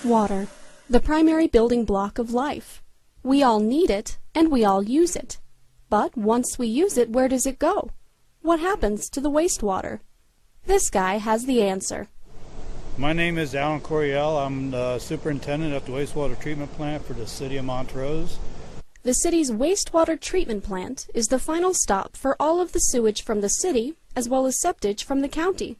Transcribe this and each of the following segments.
Water, the primary building block of life. We all need it, and we all use it. But once we use it, where does it go? What happens to the wastewater? This guy has the answer. My name is Alan Coryell. I'm the superintendent of the wastewater treatment plant for the city of Montrose. The city's wastewater treatment plant is the final stop for all of the sewage from the city, as well as septic from the county.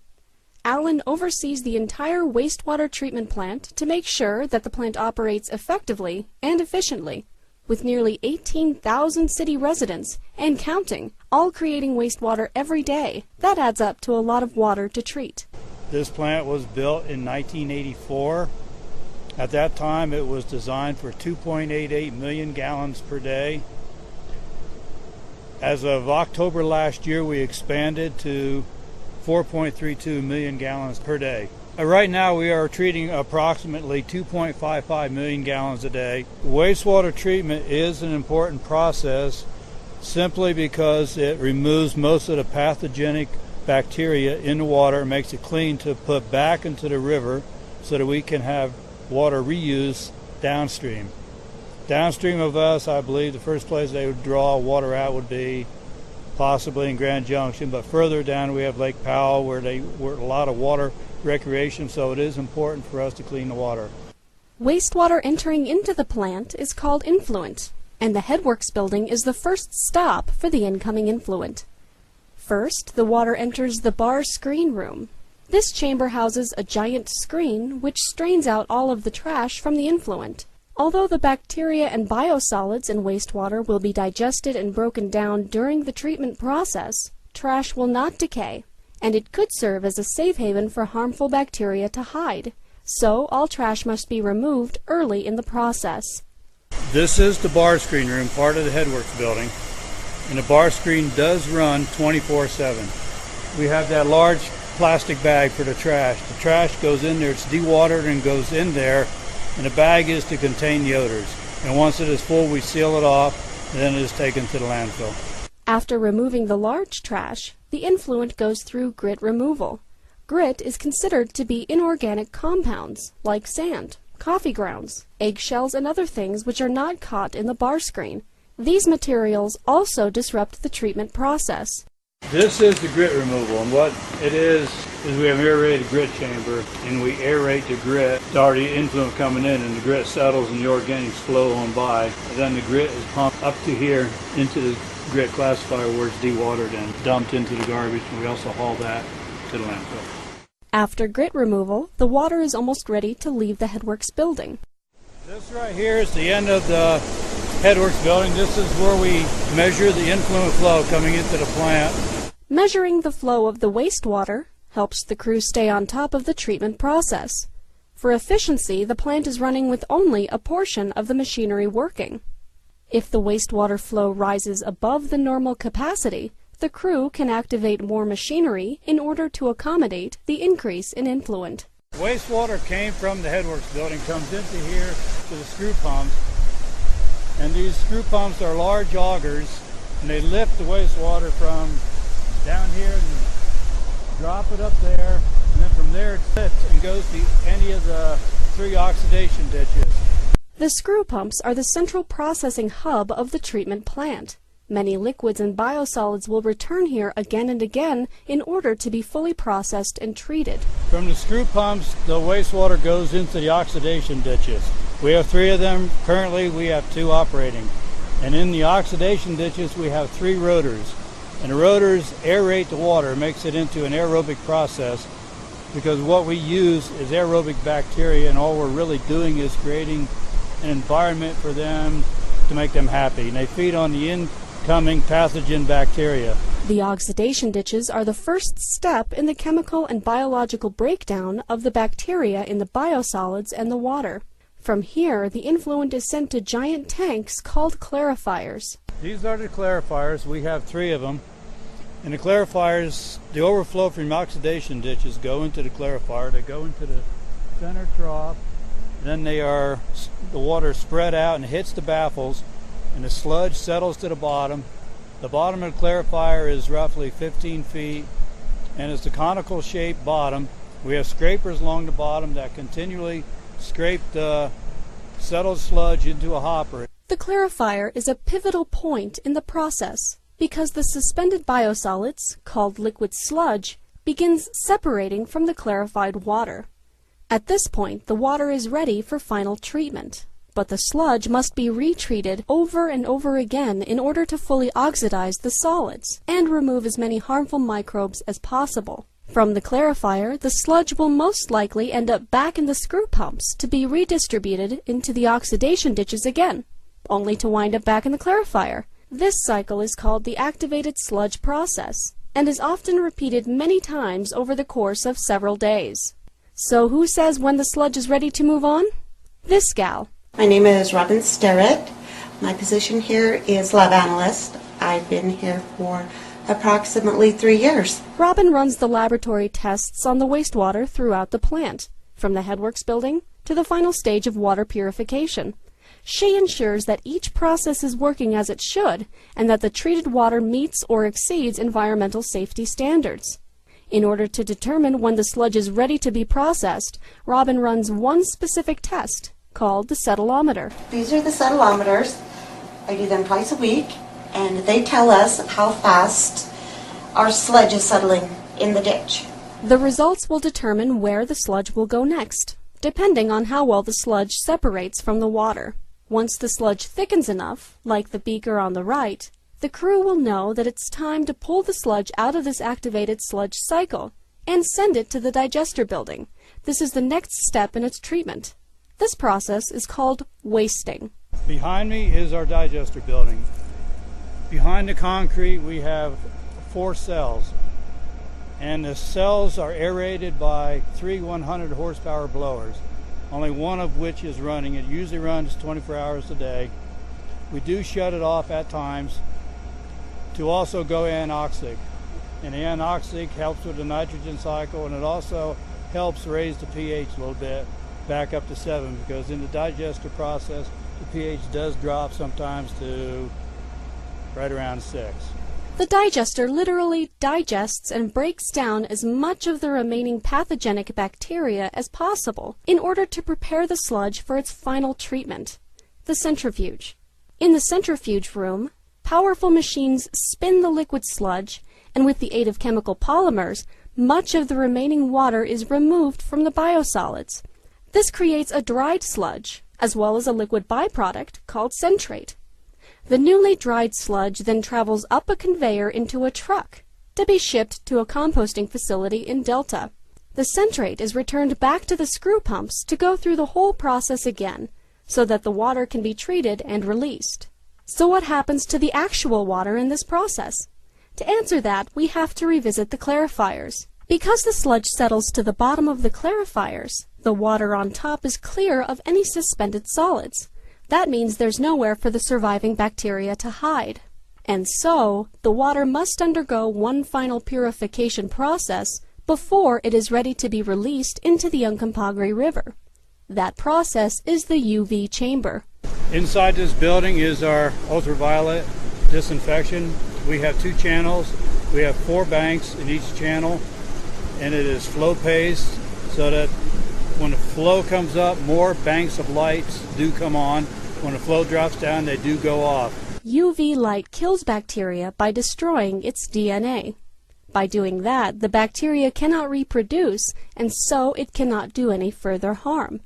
Alan oversees the entire wastewater treatment plant to make sure that the plant operates effectively and efficiently, with nearly 18,000 city residents and counting, all creating wastewater every day. That adds up to a lot of water to treat. This plant was built in 1984. At that time, it was designed for 2.88 million gallons per day. As of October last year, we expanded to 4.32 million gallons per day. Right now we are treating approximately 2.55 million gallons a day. Wastewater treatment is an important process simply because it removes most of the pathogenic bacteria in the water and makes it clean to put back into the river so that we can have water reuse downstream. Downstream of us, I believe the first place they would draw water out would be possibly in Grand Junction, but further down we have Lake Powell where a lot of water recreation, so it is important for us to clean the water. Wastewater entering into the plant is called influent, and the headworks building is the first stop for the incoming influent. First, the water enters the bar screen room. This chamber houses a giant screen which strains out all of the trash from the influent. Although the bacteria and biosolids in wastewater will be digested and broken down during the treatment process, trash will not decay, and it could serve as a safe haven for harmful bacteria to hide. So all trash must be removed early in the process. This is the bar screen room, part of the headworks building, and the bar screen does run 24/7. We have that large plastic bag for the trash. The trash goes in there, it's dewatered and goes in there, and the bag is to contain the odors. And once it is full, we seal it off, and then it is taken to the landfill. After removing the large trash, the influent goes through grit removal. Grit is considered to be inorganic compounds, like sand, coffee grounds, eggshells, and other things which are not caught in the bar screen. These materials also disrupt the treatment process. This is the grit removal, and what it is we have an aerated grit chamber, and we aerate the grit. It's already influent coming in, and the grit settles and the organics flow on by. And then the grit is pumped up to here into the grit classifier where it's dewatered and dumped into the garbage, and we also haul that to the landfill. After grit removal, the water is almost ready to leave the headworks building. This right here is the end of the headworks building. This is where we measure the influent flow coming into the plant. Measuring the flow of the wastewater helps the crew stay on top of the treatment process. For efficiency, the plant is running with only a portion of the machinery working. If the wastewater flow rises above the normal capacity, the crew can activate more machinery in order to accommodate the increase in influent. Wastewater came from the headworks building, comes into here to the screw pumps, and these screw pumps are large augers, and they lift the wastewater from down here and drop it up there, and then from there it sits and goes to any of the 3 oxidation ditches. The screw pumps are the central processing hub of the treatment plant. Many liquids and biosolids will return here again and again in order to be fully processed and treated. From the screw pumps, the wastewater goes into the oxidation ditches. We have 3 of them. Currently, we have 2 operating. And in the oxidation ditches, we have 3 rotors. And the rotors aerate the water, makes it into an aerobic process, because what we use is aerobic bacteria, and all we're really doing is creating an environment for them to make them happy. And they feed on the incoming pathogen bacteria. The oxidation ditches are the first step in the chemical and biological breakdown of the bacteria in the biosolids and the water. From here, the influent is sent to giant tanks called clarifiers. These are the clarifiers. We have 3 of them. And the clarifiers, the overflow from oxidation ditches go into the clarifier. They go into the center trough. Then the water is spread out and hits the baffles, and the sludge settles to the bottom. The bottom of the clarifier is roughly 15 feet, and it's a conical shaped bottom. We have scrapers along the bottom that continually scrape the settled sludge into a hopper. The clarifier is a pivotal point in the process because the suspended biosolids, called liquid sludge, begins separating from the clarified water. At this point, the water is ready for final treatment, but the sludge must be retreated over and over again in order to fully oxidize the solids and remove as many harmful microbes as possible. From the clarifier, the sludge will most likely end up back in the screw pumps to be redistributed into the oxidation ditches again, only to wind up back in the clarifier. This cycle is called the activated sludge process and is often repeated many times over the course of several days. So who says when the sludge is ready to move on? This gal. My name is Robin Sterrett. My position here is lab analyst. I've been here for approximately 3 years. Robin runs the laboratory tests on the wastewater throughout the plant, from the headworks building to the final stage of water purification. She ensures that each process is working as it should and that the treated water meets or exceeds environmental safety standards. In order to determine when the sludge is ready to be processed, Robin runs one specific test called the settleometer. These are the settleometers. I do them twice a week, and they tell us how fast our sludge is settling in the ditch. The results will determine where the sludge will go next, depending on how well the sludge separates from the water. Once the sludge thickens enough, like the beaker on the right, the crew will know that it's time to pull the sludge out of this activated sludge cycle and send it to the digester building. This is the next step in its treatment. This process is called wasting. Behind me is our digester building. Behind the concrete we have 4 cells, and the cells are aerated by 3 100 horsepower blowers, only one of which is running. It usually runs 24 hours a day. We do shut it off at times to also go anoxic, and the anoxic helps with the nitrogen cycle, and it also helps raise the pH a little bit back up to 7, because in the digester process the pH does drop sometimes to right around 6. The digester literally digests and breaks down as much of the remaining pathogenic bacteria as possible in order to prepare the sludge for its final treatment, the centrifuge. In the centrifuge room, powerful machines spin the liquid sludge, and with the aid of chemical polymers, much of the remaining water is removed from the biosolids. This creates a dried sludge, as well as a liquid byproduct called centrate. The newly dried sludge then travels up a conveyor into a truck to be shipped to a composting facility in Delta. The centrate is returned back to the screw pumps to go through the whole process again, so that the water can be treated and released. So what happens to the actual water in this process? To answer that, we have to revisit the clarifiers. Because the sludge settles to the bottom of the clarifiers, the water on top is clear of any suspended solids. That means there's nowhere for the surviving bacteria to hide. And so, the water must undergo one final purification process before it is ready to be released into the Uncompahgre River. That process is the UV chamber. Inside this building is our ultraviolet disinfection. We have 2 channels. We have 4 banks in each channel, and it is flow paced so that when the flow comes up, more banks of lights do come on. When the flow drops down, they do go off. UV light kills bacteria by destroying its DNA. By doing that, the bacteria cannot reproduce, and so it cannot do any further harm.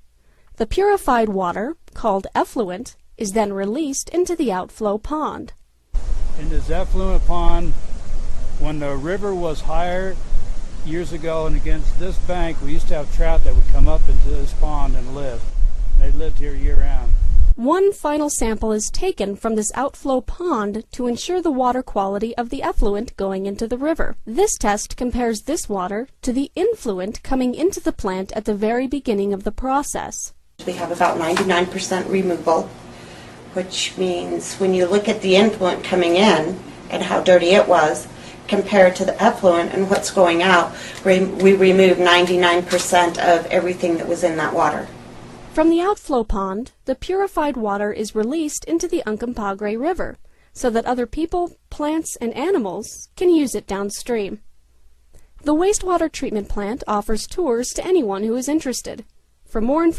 The purified water, called effluent, is then released into the outflow pond. In this effluent pond, when the river was higher years ago and against this bank, we used to have trout that would come up into this pond and live. They lived here year-round. One final sample is taken from this outflow pond to ensure the water quality of the effluent going into the river. This test compares this water to the influent coming into the plant at the very beginning of the process. We have about 99% removal, which means when you look at the influent coming in and how dirty it was compared to the effluent and what's going out, we remove 99% of everything that was in that water. From the outflow pond, the purified water is released into the Uncompahgre River so that other people, plants, and animals can use it downstream. The wastewater treatment plant offers tours to anyone who is interested. For more information,